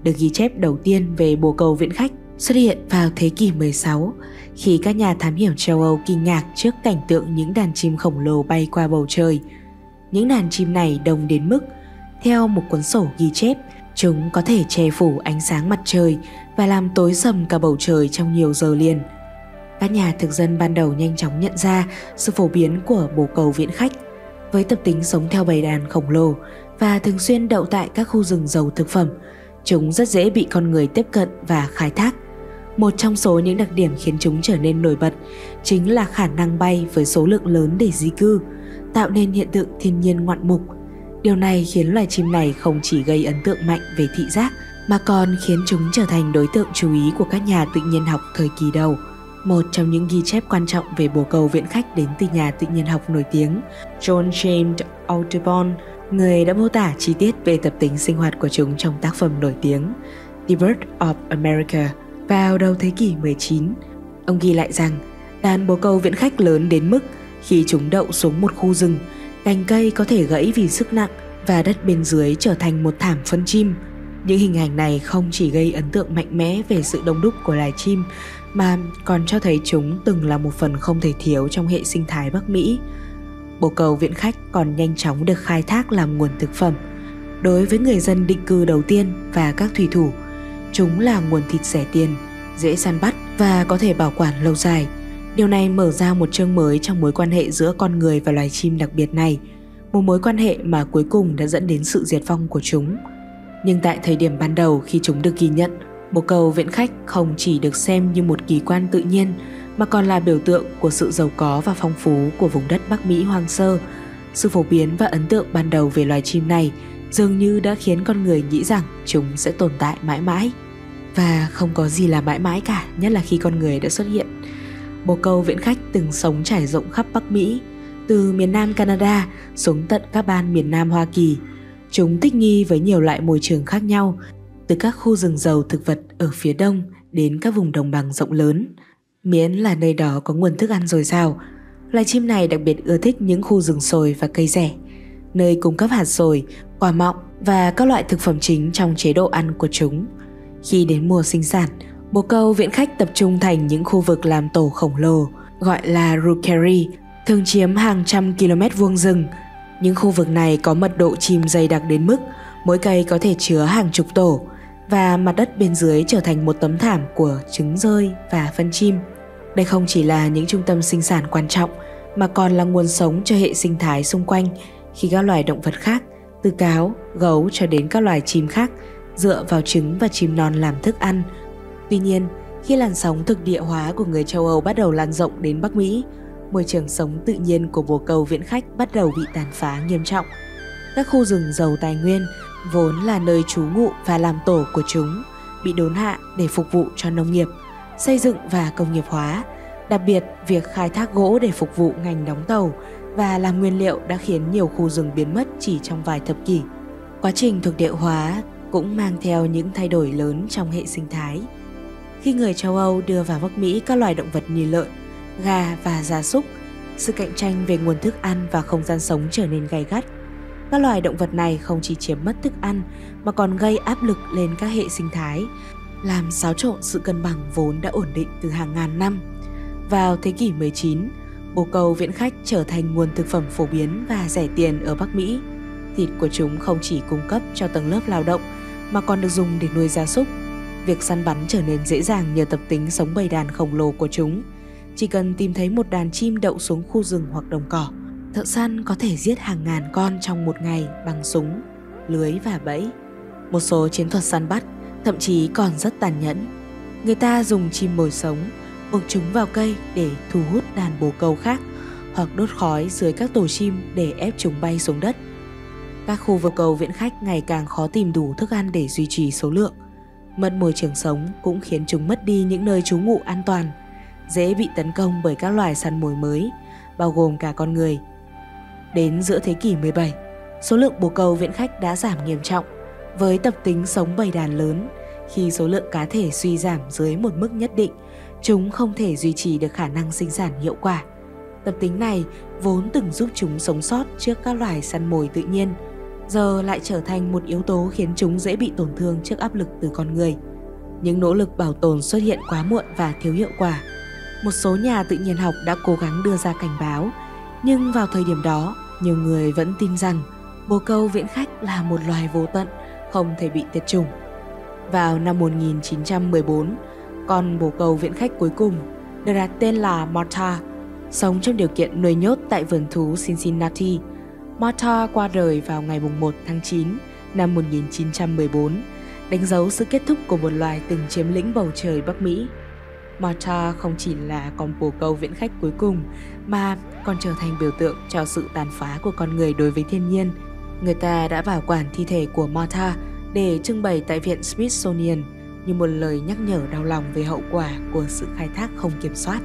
Được ghi chép đầu tiên về bồ câu viễn khách xuất hiện vào thế kỷ 16, khi các nhà thám hiểm châu Âu kinh ngạc trước cảnh tượng những đàn chim khổng lồ bay qua bầu trời. Những đàn chim này đông đến mức, theo một cuốn sổ ghi chép, chúng có thể che phủ ánh sáng mặt trời và làm tối sầm cả bầu trời trong nhiều giờ liền. Các nhà thực dân ban đầu nhanh chóng nhận ra sự phổ biến của bồ câu viễn khách. Với tập tính sống theo bầy đàn khổng lồ và thường xuyên đậu tại các khu rừng giàu thực phẩm, chúng rất dễ bị con người tiếp cận và khai thác. Một trong số những đặc điểm khiến chúng trở nên nổi bật chính là khả năng bay với số lượng lớn để di cư, tạo nên hiện tượng thiên nhiên ngoạn mục. Điều này khiến loài chim này không chỉ gây ấn tượng mạnh về thị giác mà còn khiến chúng trở thành đối tượng chú ý của các nhà tự nhiên học thời kỳ đầu. Một trong những ghi chép quan trọng về bồ câu viễn khách đến từ nhà tự nhiên học nổi tiếng John James Audubon, người đã mô tả chi tiết về tập tính sinh hoạt của chúng trong tác phẩm nổi tiếng The Bird of America vào đầu thế kỷ 19. Ông ghi lại rằng đàn bồ câu viễn khách lớn đến mức khi chúng đậu xuống một khu rừng, cành cây có thể gãy vì sức nặng và đất bên dưới trở thành một thảm phân chim. Những hình ảnh này không chỉ gây ấn tượng mạnh mẽ về sự đông đúc của loài chim mà còn cho thấy chúng từng là một phần không thể thiếu trong hệ sinh thái Bắc Mỹ. Bồ câu viễn khách còn nhanh chóng được khai thác làm nguồn thực phẩm. Đối với người dân định cư đầu tiên và các thủy thủ, chúng là nguồn thịt rẻ tiền, dễ săn bắt và có thể bảo quản lâu dài. Điều này mở ra một chương mới trong mối quan hệ giữa con người và loài chim đặc biệt này, một mối quan hệ mà cuối cùng đã dẫn đến sự diệt vong của chúng. Nhưng tại thời điểm ban đầu khi chúng được ghi nhận, bồ câu viễn khách không chỉ được xem như một kỳ quan tự nhiên mà còn là biểu tượng của sự giàu có và phong phú của vùng đất Bắc Mỹ hoang sơ. Sự phổ biến và ấn tượng ban đầu về loài chim này dường như đã khiến con người nghĩ rằng chúng sẽ tồn tại mãi mãi. Và không có gì là mãi mãi cả, nhất là khi con người đã xuất hiện. Bồ câu viễn khách từng sống trải rộng khắp Bắc Mỹ, từ miền Nam Canada xuống tận các bang miền Nam Hoa Kỳ. Chúng thích nghi với nhiều loại môi trường khác nhau, từ các khu rừng giàu thực vật ở phía đông đến các vùng đồng bằng rộng lớn. Miễn là nơi đó có nguồn thức ăn dồi dào, loài chim này đặc biệt ưa thích những khu rừng sồi và cây rẻ, nơi cung cấp hạt sồi, quả mọng và các loại thực phẩm chính trong chế độ ăn của chúng. Khi đến mùa sinh sản, bồ câu viễn khách tập trung thành những khu vực làm tổ khổng lồ, gọi là rookery, thường chiếm hàng trăm km vuông rừng. Những khu vực này có mật độ chim dày đặc đến mức mỗi cây có thể chứa hàng chục tổ, và mặt đất bên dưới trở thành một tấm thảm của trứng rơi và phân chim. Đây không chỉ là những trung tâm sinh sản quan trọng, mà còn là nguồn sống cho hệ sinh thái xung quanh, khi các loài động vật khác, từ cáo, gấu cho đến các loài chim khác, dựa vào trứng và chim non làm thức ăn. Tuy nhiên, khi làn sóng thực địa hóa của người châu Âu bắt đầu lan rộng đến Bắc Mỹ, môi trường sống tự nhiên của bồ câu viễn khách bắt đầu bị tàn phá nghiêm trọng. Các khu rừng giàu tài nguyên, vốn là nơi trú ngụ và làm tổ của chúng, bị đốn hạ để phục vụ cho nông nghiệp, xây dựng và công nghiệp hóa. Đặc biệt, việc khai thác gỗ để phục vụ ngành đóng tàu và làm nguyên liệu đã khiến nhiều khu rừng biến mất chỉ trong vài thập kỷ. Quá trình thực địa hóa cũng mang theo những thay đổi lớn trong hệ sinh thái. Khi người châu Âu đưa vào Bắc Mỹ các loài động vật như lợn, gà và gia súc, sự cạnh tranh về nguồn thức ăn và không gian sống trở nên gay gắt. Các loài động vật này không chỉ chiếm mất thức ăn mà còn gây áp lực lên các hệ sinh thái, làm xáo trộn sự cân bằng vốn đã ổn định từ hàng ngàn năm. Vào thế kỷ 19, bồ câu viễn khách trở thành nguồn thực phẩm phổ biến và rẻ tiền ở Bắc Mỹ. Thịt của chúng không chỉ cung cấp cho tầng lớp lao động mà còn được dùng để nuôi gia súc. Việc săn bắn trở nên dễ dàng nhờ tập tính sống bầy đàn khổng lồ của chúng. Chỉ cần tìm thấy một đàn chim đậu xuống khu rừng hoặc đồng cỏ, thợ săn có thể giết hàng ngàn con trong một ngày bằng súng, lưới và bẫy. Một số chiến thuật săn bắt thậm chí còn rất tàn nhẫn. Người ta dùng chim mồi sống, buộc chúng vào cây để thu hút đàn bồ câu khác, hoặc đốt khói dưới các tổ chim để ép chúng bay xuống đất. Các khu bồ câu viễn khách ngày càng khó tìm đủ thức ăn để duy trì số lượng. Mất môi trường sống cũng khiến chúng mất đi những nơi trú ngụ an toàn, dễ bị tấn công bởi các loài săn mồi mới, bao gồm cả con người. Đến giữa thế kỷ 17, số lượng bồ câu viễn khách đã giảm nghiêm trọng. Với tập tính sống bầy đàn lớn, khi số lượng cá thể suy giảm dưới một mức nhất định, chúng không thể duy trì được khả năng sinh sản hiệu quả. Tập tính này vốn từng giúp chúng sống sót trước các loài săn mồi tự nhiên, giờ lại trở thành một yếu tố khiến chúng dễ bị tổn thương trước áp lực từ con người. Những nỗ lực bảo tồn xuất hiện quá muộn và thiếu hiệu quả. Một số nhà tự nhiên học đã cố gắng đưa ra cảnh báo, nhưng vào thời điểm đó, nhiều người vẫn tin rằng bồ câu viễn khách là một loài vô tận, không thể bị tuyệt chủng. Vào năm 1914, con bồ câu viễn khách cuối cùng, được đặt tên là Martha, sống trong điều kiện nuôi nhốt tại vườn thú Cincinnati. Martha qua đời vào ngày 1 tháng 9 năm 1914, đánh dấu sự kết thúc của một loài từng chiếm lĩnh bầu trời Bắc Mỹ. Martha không chỉ là con bồ câu viễn khách cuối cùng mà còn trở thành biểu tượng cho sự tàn phá của con người đối với thiên nhiên. Người ta đã bảo quản thi thể của Martha để trưng bày tại Viện Smithsonian như một lời nhắc nhở đau lòng về hậu quả của sự khai thác không kiểm soát.